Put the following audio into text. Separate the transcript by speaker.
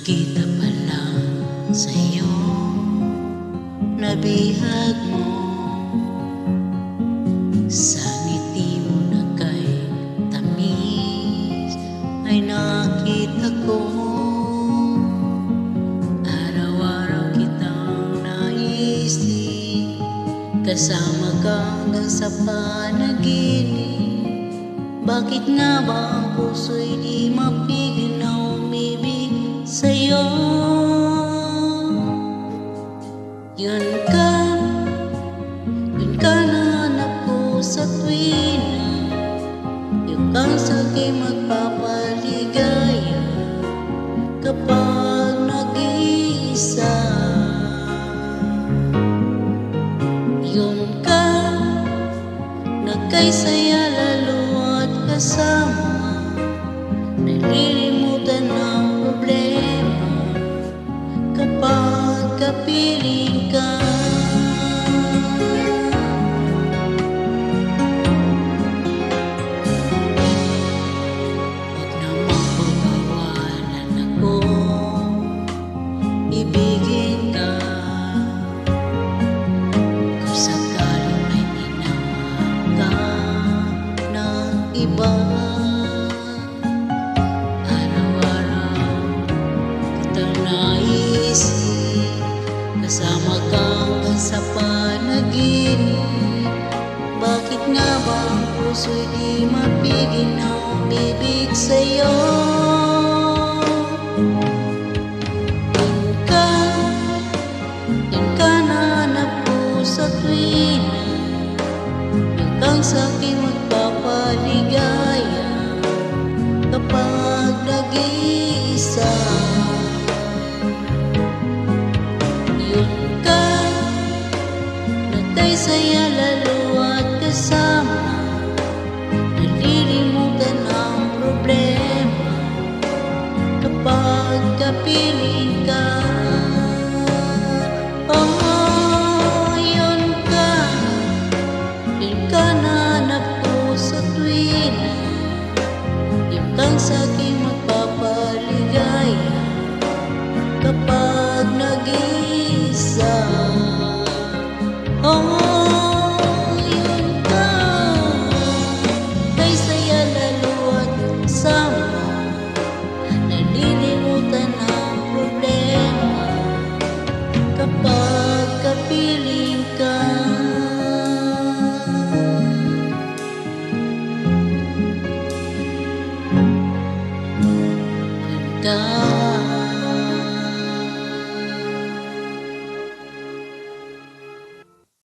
Speaker 1: Nakita pa lang sa'yo, nabihag mo sa ngiti mo na kay tamis ay nakita ko. Araw-araw kitang naisip, kasama ka hanggang sa panaginip. Bakit nga ba ang puso'y di mapigil na umibig sa'yo? Yun ka nahanap ko sa tuwina, yun kang sa'kin magpapaligaya kapag nag-iisa. Yun ka nagkaysaya lalo at kasama, nalilimutan ang problema kapag kapiling ka. Huwag namang pagbawalan ako, ibigin ka. Kung sakaling may minamahal ka ng iba, araw-araw kitang naisip, kasama ka hanggang sa panaginip. Bakit nga ba ang puso'y di mapigil na umibig sa'yo? Yun ka nahanap ko sa tuwina, yun kang sa'kin magpapaligaya kapag nag-iisa. Yun ka nagkaysaya lalo at kasama, nalilimutan ang problema kapag kapiling ka. Oh, yun ka nahanap ko sa tuwina, yun kang sa'kin magpapaligaya kapag